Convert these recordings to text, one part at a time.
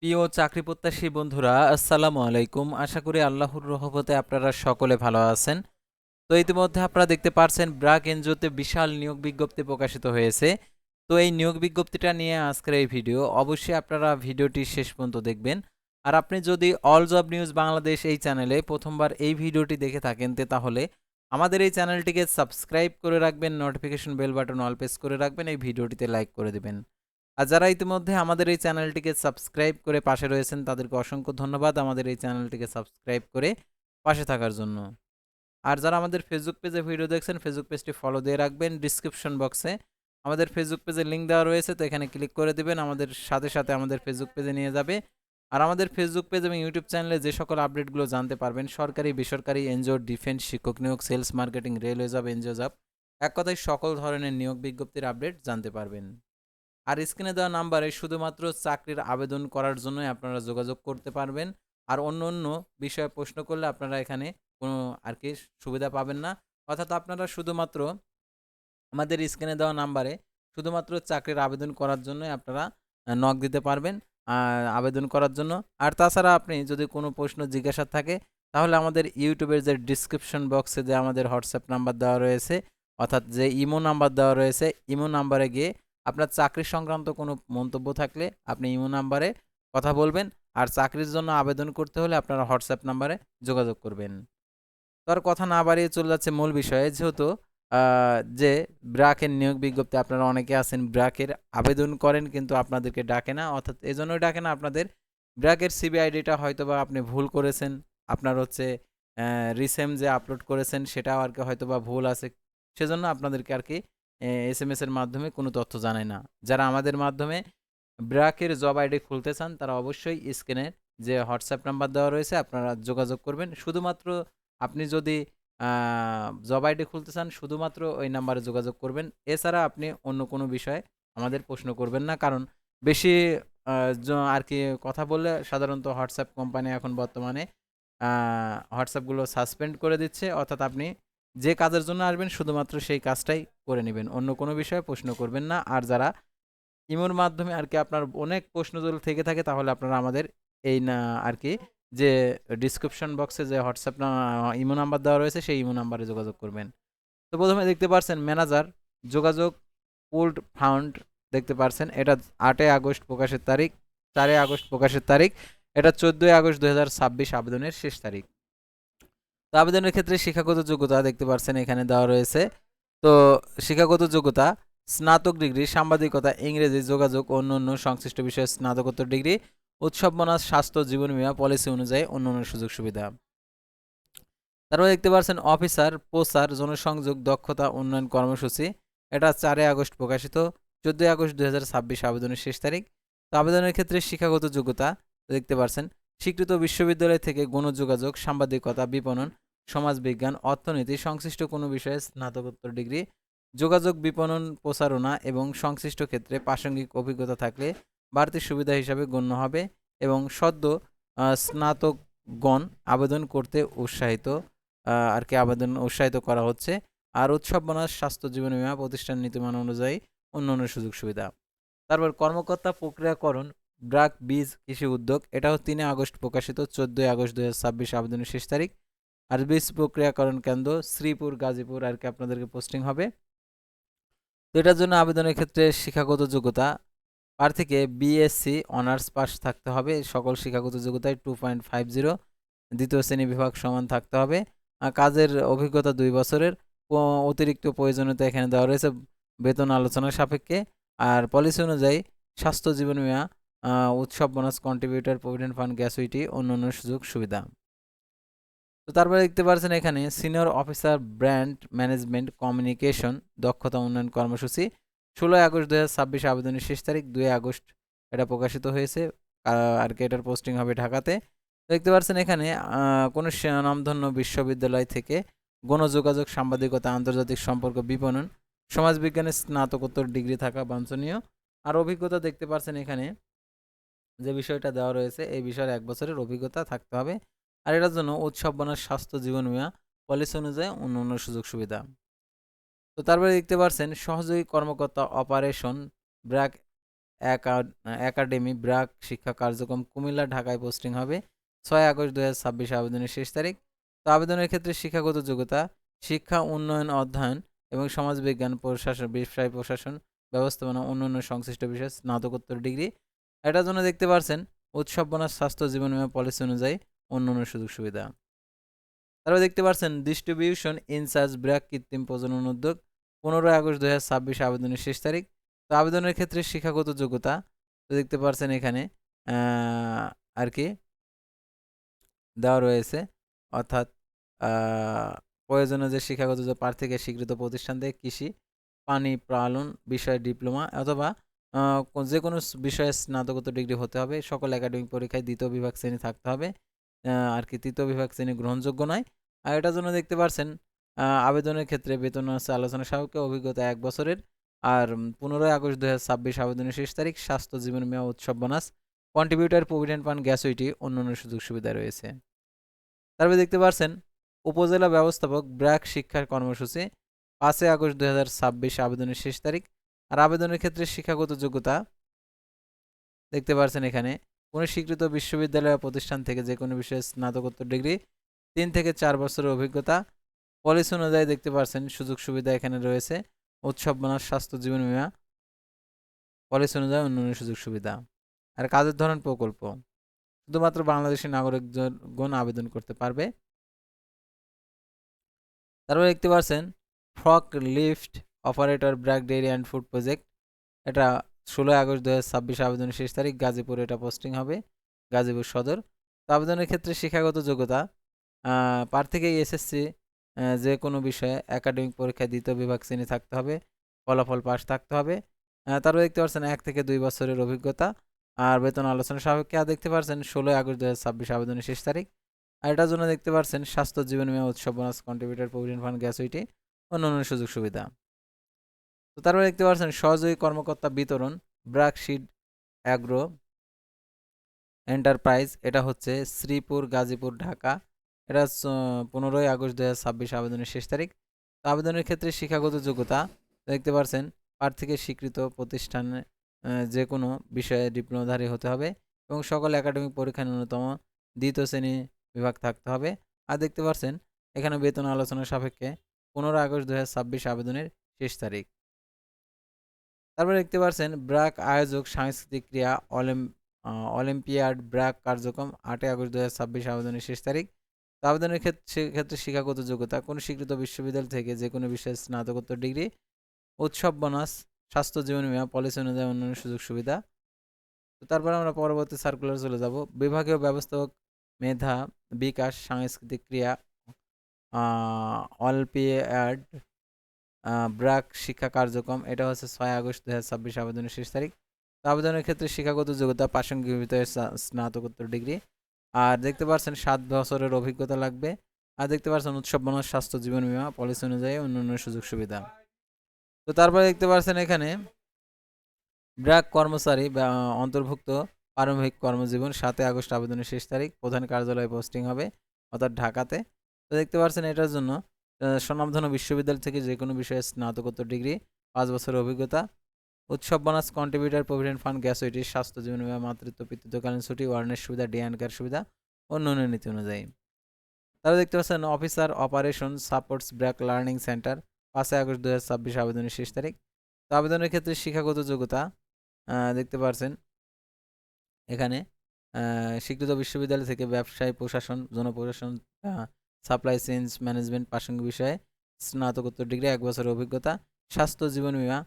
প্রিয় চাকরি প্রত্যাশী বন্ধুরা, আসসালামু আলাইকুম। আশা করি আল্লাহর রহমতে আপনারা সকলে ভালো আছেন। তো ইতিমধ্যে আপনারা দেখতে পারছেন ব্র্যাক এনজিওতে বিশাল নিয়োগ বিজ্ঞপ্তি প্রকাশিত হয়েছে। তো এই নিয়োগ বিজ্ঞপ্তিটা নিয়ে আজকের এই ভিডিও, অবশ্যই আপনারা ভিডিওটি শেষ পর্যন্ত দেখবেন। আর আপনি যদি অল জব নিউজ বাংলাদেশ এই চ্যানেলে প্রথমবার এই ভিডিওটি দেখে থাকেন তাহলে আমাদের এই চ্যানেলটিকে সাবস্ক্রাইব করে রাখবেন, notification bell button all press করে রাখবেন, এই ভিডিওটিতে লাইক করে দেবেন। আর যারা ইতিমধ্যে আমাদের এই চ্যানেলটিকে সাবস্ক্রাইব করে পাশে রয়েছেন তাদেরকে অসংখ্য ধন্যবাদ আমাদের এই চ্যানেলটিকে সাবস্ক্রাইব করে পাশে থাকার জন্য। আর যারা আমাদের ফেসবুক পেজে ভিডিও দেখছেন, ফেসবুক পেজটি ফলো দিয়ে রাখবেন। ডিসক্রিপশন বক্সে আমাদের ফেসবুক পেজের লিঙ্ক দেওয়া রয়েছে, তো এখানে ক্লিক করে দেবেন, আমাদের সাথে সাথে আমাদের ফেসবুক পেজে নিয়ে যাবে। আর আমাদের ফেসবুক পেজ এবং ইউটিউব চ্যানেলে যে সকল আপডেটগুলো জানতে পারবেন, সরকারি বেসরকারি এনজিও, ডিফেন্স, শিক্ষক নিয়োগ, sales marketing, railway job, NGO job, এক কথায় সকল ধরনের নিয়োগ বিজ্ঞপ্তির আপডেট জানতে পারবেন। আর স্ক্রিনে দেওয়া নাম্বারে শুধুমাত্র চাকরির আবেদন করার জন্যই আপনারা যোগাযোগ করতে পারবেন। আর অন্য অন্য বিষয়ে প্রশ্ন করলে আপনারা এখানে কোনো আর কি সুবিধা পাবেন না। অর্থাৎ আপনারা শুধুমাত্র আমাদের স্ক্রিনে দেওয়া নাম্বারে শুধুমাত্র চাকরির আবেদন করার জন্যই আপনারা নক দিতে পারবেন, আবেদন করার জন্য। আর তাছাড়া আপনি যদি কোনো প্রশ্ন জিজ্ঞাসা থাকে তাহলে আমাদের ইউটিউবের যে ডিসক্রিপশন বক্সে যে আমাদের হোয়াটসঅ্যাপ নাম্বার দেওয়া রয়েছে, অর্থাৎ যে ইমো নাম্বার দেওয়া রয়েছে, ইমো নাম্বারে গিয়ে আপনার চাকরি সংক্রান্ত কোনো মন্তব্য থাকলে আপনি ইমো নাম্বারে কথা বলবেন। আর চাকরির জন্য আবেদন করতে হলে আপনারা হোয়াটসঅ্যাপ নাম্বারে যোগাযোগ করবেন। তো আর কথা না বাড়িয়ে চলে যাচ্ছে মূল বিষয়ে। যেহেতু যে ব্র্যাকের নিয়োগ বিজ্ঞপ্তি, আপনারা অনেকে আছেন ব্র্যাকের আবেদন করেন কিন্তু আপনাদেরকে ডাকে না, অর্থাৎ এজন্যই ডাকে না, আপনাদের ব্র্যাকের সিবি আইডিটা হয়তোবা আপনি ভুল করেছেন। আপনার হচ্ছে রিসেন্ট যে আপলোড করেছেন সেটাও আর কি হয়তোবা ভুল আছে, সেজন্য আপনাদেরকে আর কি এসএমএস এর মাধ্যমে কোনো তথ্য জানায় না। যারা আমাদের মাধ্যমে ব্র্যাকের জব আইডি খুলতে চান তারা অবশ্যই স্ক্রিনে যে হোয়াটসঅ্যাপ নাম্বার দেওয়া রয়েছে আপনারা যোগাযোগ করবেন। শুধুমাত্র আপনি যদি জব আইডি খুলতে চান শুধুমাত্র ওই নাম্বারে যোগাযোগ করবেন। এছাড়া আপনি অন্য কোনো বিষয়ে আমাদের প্রশ্ন করবেন না, কারণ বেশি আর কি কথা বললে সাধারণত হোয়াটসঅ্যাপ কোম্পানি এখন বর্তমানে হোয়াটসঅ্যাপগুলো সাসপেন্ড করে দিচ্ছে। অর্থাৎ আপনি যে কাজের জন্য আসবেন শুধুমাত্র সেই কাজটাই করে নেবেন, অন্য কোনো বিষয়ে প্রশ্ন করবেন না। আর যারা ইমোর মাধ্যমে আর কি আপনার অনেক প্রশ্ন যদি থেকে থাকে তাহলে আপনারা আমাদের এই না আর কি যে ডিসক্রিপশন বক্সে যে হোয়াটসঅ্যাপ ইমো নাম্বার দেওয়া রয়েছে সেই ইমো নাম্বারে যোগাযোগ করবেন। তো প্রথমে দেখতে পারছেন ম্যানেজার যোগাযোগ পুলড ফাউন্ড, দেখতে পারছেন এটা 8 আগস্ট প্রকাশের তারিখ, 4 আগস্ট প্রকাশের তারিখ, এটা 14 আগস্ট 2026 আবেদনের শেষ তারিখ। তো আবেদনের ক্ষেত্রে শিক্ষাগত যোগ্যতা দেখতে পারছেন এখানে দেওয়া রয়েছে। তো শিক্ষাগত যোগ্যতা স্নাতক ডিগ্রি, সাংবাদিকতা, ইংরেজি, যোগাযোগ, অন্যান্য সংশ্লিষ্ট বিষয়ে স্নাতকোত্তর ডিগ্রি, উৎসব বোনাস, স্বাস্থ্য, জীবন বীমা পলিসি অনুযায়ী অন্যান্য সুযোগ সুবিধা। তারপরে দেখতে পাচ্ছেন অফিসার প্রচার জনসংযোগ দক্ষতা উন্নয়ন কর্মসূচি, এটা 4 আগস্ট প্রকাশিত, 14 আগস্ট 2026 আবেদনের শেষ তারিখ। তো আবেদনের ক্ষেত্রে শিক্ষাগত যোগ্যতা দেখতে পাচ্ছেন স্বীকৃত বিশ্ববিদ্যালয় থেকে গণযোগাযোগ, সাংবাদিকতা, বিপণন, সমাজবিজ্ঞান, অর্থনীতি সংশ্লিষ্ট কোনো বিষয়ে স্নাতকোত্তর ডিগ্রি, যোগাযোগ, বিপণন, প্রচারণা এবং সংশ্লিষ্ট ক্ষেত্রে প্রাসঙ্গিক অভিজ্ঞতা থাকলে বাড়তি সুবিধা হিসাবে গণ্য হবে এবং সদ্য স্নাতকগণ আবেদন করতে উৎসাহিত আর কি আবেদন উৎসাহিত করা হচ্ছে। আর উৎসব বোনাস, স্বাস্থ্য, জীবন বীমা প্রতিষ্ঠান নীতিমালা অনুযায়ী অন্যান্য সুযোগ সুবিধা। তারপর কর্মকর্তা প্রক্রিয়াকরণ ব্র্যাক বীজ কৃষি উদ্যোগ, এটাও 3 আগস্ট প্রকাশিত, 14 আগস্ট 2026 আবেদনের শেষ তারিখ। আর বীজ প্রক্রিয়াকরণ কেন্দ্র শ্রীপুর, গাজীপুর আর কি আপনাদেরকে পোস্টিং হবে। তো এটার জন্য আবেদনের ক্ষেত্রে শিক্ষাগত যোগ্যতা প্রার্থীকে বিএসসি অনার্স পাস থাকতে হবে, সকল শিক্ষাগত যোগ্যতায় 2.50, দ্বিতীয় শ্রেণী বিভাগ সমান থাকতে হবে। কাজের অভিজ্ঞতা 2 বছরের, অতিরিক্ত প্রয়োজনীয়তা এখানে দেওয়া রয়েছে বেতন আলোচনা সাপেক্ষে। আর পলিসি অনুযায়ী স্বাস্থ্য, জীবন বীমা, উৎসব বোনাস, কন্ট্রিবিউটর, প্রভিডেন্ট ফান্ড, গ্যাসুইটি, অন্যান্য সুযোগ সুবিধা। তো তারপরে দেখতে পাচ্ছেন এখানে senior officer brand management communication দক্ষতা উন্নয়ন কর্মসূচি, 16 আগস্ট 2026 আবেদনের শেষ তারিখ, 2 আগস্ট এটা প্রকাশিত হয়েছে। আর কি এটার পোস্টিং হবে ঢাকাতে। দেখতে পাচ্ছেন এখানে কোনো স্বনামধন্য বিশ্ববিদ্যালয় থেকে গণযোগাযোগ, সাংবাদিকতা, আন্তর্জাতিক সম্পর্ক, বিপণন, সমাজবিজ্ঞানের স্নাতকোত্তর ডিগ্রি থাকা বাঞ্ছনীয়। আর অভিজ্ঞতা দেখতে পাচ্ছেন এখানে যে বিষয়টা দেওয়া রয়েছে এই বিষয়ের 1 বছরের অভিজ্ঞতা থাকতে হবে। আর এটার জন্য উৎসব বোনাস, স্বাস্থ্য, জীবন বীমা পলিসি অনুযায়ী অন্যান্য সুযোগ সুবিধা। তো তারপরে দেখতে পাচ্ছেন সহযোগী কর্মকর্তা অপারেশন ব্র্যাক একাডেমি ব্র্যাক শিক্ষা কার্যক্রম কুমিল্লা ঢাকায় পোস্টিং হবে 6 আগস্ট 2026 আবেদনের শেষ তারিখ। তো আবেদনের ক্ষেত্রে শিক্ষাগত যোগ্যতা শিক্ষা উন্নয়ন অধ্যয়ন এবং সমাজবিজ্ঞান প্রশাসন ব্যবসায় প্রশাসন ব্যবস্থাপনা অন্যান্য সংশ্লিষ্ট বিষয়ে স্নাতকোত্তর ডিগ্রি। এটার জন্য দেখতে পাচ্ছেন উৎসব বোনাস স্বাস্থ্য জীবন বীমা পলিসি অনুযায়ী অন্যান্য সুযোগ সুবিধা। তারপর দেখতে পাচ্ছেন ডিস্ট্রিবিউশন ইনচার্জ ব্র্যাক কৃত্রিম প্রজনন উদ্যোগ 15 আগস্ট 2026 আবেদনের শেষ তারিখ। তো আবেদনের ক্ষেত্রে শিক্ষাগত যোগ্যতা তো দেখতে পাচ্ছেন এখানে আর কি দেওয়া রয়েছে, অর্থাৎ প্রয়োজনীয় যে শিক্ষাগত যে প্রার্থীকে স্বীকৃত প্রতিষ্ঠান থেকে কৃষি পানি পালন বিষয়ে ডিপ্লোমা অথবা যে কোনো বিষয়ে স্নাতকোত্তর ডিগ্রি হতে হবে। সকল একাডেমিক পরীক্ষায় দ্বিতীয় বিভাগ শ্রেণী থাকতে হবে, আর কি তৃতীয় বিভাগ শ্রেণী গ্রহণযোগ্য নয়। আর এটার জন্য দেখতে পাচ্ছেন আবেদনের ক্ষেত্রে বেতন আছে আলোচনা সাপেক্ষে, অভিজ্ঞতা 1 বছরের। আর 15 আগস্ট 2026 আবেদনের শেষ তারিখ। স্বাস্থ্য জীবন বীমা উৎসব বোনাস কন্ট্রিবিউটর প্রভিডেন্ট ফান্ড গ্যাসুইটি অন্যান্য সুযোগ সুবিধা রয়েছে। তারপরে দেখতে পাচ্ছেন উপজেলা ব্যবস্থাপক ব্র্যাক শিক্ষার কর্মসূচি 5 আগস্ট 2026 আবেদনের শেষ তারিখ। আর আবেদনের ক্ষেত্রে শিক্ষাগত যোগ্যতা দেখতে পাচ্ছেন এখানে কোনো স্বীকৃত বিশ্ববিদ্যালয় বা প্রতিষ্ঠান থেকে যে কোনো বিষয়ে স্নাতকোত্তর ডিগ্রি 3 থেকে 4 বছরের অভিজ্ঞতা। পলিসি অনুযায়ী দেখতে পাচ্ছেন সুযোগ সুবিধা এখানে রয়েছে উৎসব বোনাস স্বাস্থ্য জীবন বীমা পলিসি অনুযায়ী অন্যান্য সুযোগ সুবিধা। আর কাজের ধরন প্রকল্প শুধুমাত্র বাংলাদেশি নাগরিকগণ আবেদন করতে পারবে। তারপরে দেখতে পাচ্ছেন forklift operator BRAC dairy and food project, এটা 16 আগস্ট 2026 আবেদনের শেষ তারিখ। গাজীপুরে এটা পোস্টিং হবে, গাজীপুর সদর। তো আবেদনের ক্ষেত্রে শিক্ষাগত যোগ্যতা প্রার্থীকে এসএসসি যে কোনো বিষয়ে একাডেমিক পরীক্ষায় দ্বিতীয় বিভাগ শ্রেণী থাকতে হবে, ফলাফল পাস থাকতে হবে। তারপরে দেখতে পাচ্ছেন 1 থেকে 2 বছরের অভিজ্ঞতা। আর বেতন আলোচনা সাপেক্ষে। আর দেখতে পাচ্ছেন 16 আগস্ট 2026 আবেদনের শেষ তারিখ। আর এটার জন্য দেখতে পাচ্ছেন স্বাস্থ্য জীবন বীমা উৎসব বোনাস কন্ট্রিবিউটর প্রভিডেন্ট ফান্ড গ্যাসুইটি অন্যান্য সুযোগ সুবিধা। তো তারপরে দেখতে পাচ্ছেন সহযোগী কর্মকর্তা বিতরণ ব্র্যাক সিড অ্যাগ্রো এন্টারপ্রাইজ, এটা হচ্ছে শ্রীপুর গাজীপুর ঢাকা। এটা 15 আগস্ট 2026 আবেদনের শেষ তারিখ। তো আবেদনের ক্ষেত্রে শিক্ষাগত যোগ্যতা দেখতে পাচ্ছেন প্রার্থীকে স্বীকৃত প্রতিষ্ঠানে যে কোনো বিষয়ে ডিপ্লোমাধারী হতে হবে এবং সকল একাডেমিক পরীক্ষায় ন্যূনতম দ্বিতীয় শ্রেণী বিভাগ থাকতে হবে। আর দেখতে পাচ্ছেন এখানে বেতন আলোচনা সাপেক্ষে 15 আগস্ট 2026 আবেদনের শেষ তারিখ। তারপরে দেখতে পাচ্ছেন ব্র্যাক আয়োজক সাংস্কৃতিক ক্রিয়া অলিম্পিয়াড ব্র্যাক কার্যক্রম 8 আগস্ট 2026 আবেদনের শেষ তারিখ। তো আবেদনের ক্ষেত্রে শিক্ষাগত যোগ্যতা কোনো স্বীকৃত বিশ্ববিদ্যালয় থেকে যে কোনো বিষয়ে স্নাতকোত্তর ডিগ্রি, উৎসব বোনাস স্বাস্থ্য জীবন বীমা পলিসি অনুযায়ী অন্যান্য সুযোগ সুবিধা। তো তারপরে আমরা পরবর্তী সার্কুলার চলে যাব। বিভাগীয় ব্যবস্থাপক মেধা বিকাশ সাংস্কৃতিক ক্রিয়া অলিম্পিয়াড ব্র্যাক শিক্ষা কার্যক্রম, এটা হচ্ছে 6 আগস্ট 2026 আবেদনের শেষ তারিখ। তো আবেদনের ক্ষেত্রে শিক্ষাগত যোগ্যতা প্রাসঙ্গিক বিষয়ে স্নাতকোত্তর ডিগ্রি। আর দেখতে পাচ্ছেন 7 বছরের অভিজ্ঞতা লাগবে। আর দেখতে পাচ্ছেন উৎসব বোনাস স্বাস্থ্য জীবন বীমা পলিসি অনুযায়ী অন্যান্য সুযোগ সুবিধা। তো তারপরে দেখতে পাচ্ছেন এখানে ব্র্যাক কর্মচারী অন্তর্ভুক্ত প্রারম্ভিক কর্মজীবন 7 আগস্ট আবেদনের শেষ তারিখ। প্রধান কার্যালয়ে পোস্টিং হবে অর্থাৎ ঢাকাতে। তো দেখতে পাচ্ছেন এটার জন্য স্বনামধন্য বিশ্ববিদ্যালয় থেকে যে কোনো বিষয়ে স্নাতকোত্তর ডিগ্রি 5 বছরের অভিজ্ঞতা। উৎসব বোনাস কন্ট্রিবিউটর প্রভিডেন্ট ফান্ড গ্যাসুইটি স্বাস্থ্য জীবন বীমা মাতৃত্ব পিতৃত্বকালীন ছুটি ওয়ার্নেস সুবিধা ডে অ্যান্ড কেয়ার সুবিধা অন্যান্য নীতি অনুযায়ী। তারা দেখতে পাচ্ছেন officer operation supports BRAC learning centre 5 August 2026 আবেদনের শেষ তারিখ। তো আবেদনের ক্ষেত্রে শিক্ষাগত যোগ্যতা দেখতে পাচ্ছেন এখানে স্বীকৃত বিশ্ববিদ্যালয় থেকে ব্যবসায় প্রশাসন জনপ্রশাসন সাপ্লাই চেইন ম্যানেজমেন্ট প্রাসঙ্গিক বিষয়ে স্নাতকোত্তর ডিগ্রি 1 বছরের অভিজ্ঞতা। স্বাস্থ্য জীবন বীমা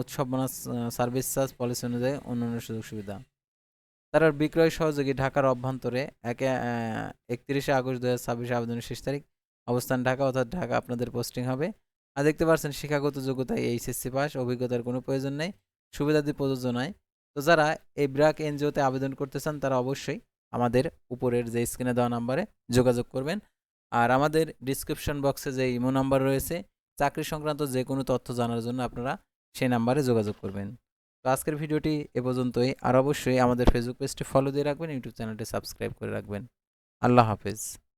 উৎসব বোনাস সার্ভিস চার্জ পলিসি অনুযায়ী অন্যান্য সুযোগ সুবিধা। তার বিক্রয় সহযোগী ঢাকার অভ্যন্তরে 31 আগস্ট 2026 আবেদনের শেষ তারিখ। অবস্থান ঢাকা অর্থাৎ ঢাকা আপনাদের পোস্টিং হবে। আর দেখতে পাচ্ছেন শিক্ষাগত যোগ্যতায় এইচএসসি পাস, অভিজ্ঞতার কোনো প্রয়োজন নেই, সুবিধাদি প্রযোজ্য নয়। তো যারা এই ব্র্যাক এনজিওতে আবেদন করতে চান তারা অবশ্যই আমাদের উপরের যে স্ক্রিনে দেওয়া নাম্বারে যোগাযোগ করবেন। আর আমাদের ডিসক্রিপশন বক্সে যে ইমো নাম্বার রয়েছে চাকরি সংক্রান্ত যে কোনো তথ্য জানার জন্য আপনারা সেই নাম্বারে যোগাযোগ করবেন। তো আজকের ভিডিওটি এ পর্যন্তই। আর অবশ্যই আমাদের ফেসবুক পেজটি ফলো দিয়ে রাখবেন, ইউটিউব চ্যানেলটি সাবস্ক্রাইব করে রাখবেন। আল্লাহ হাফেজ।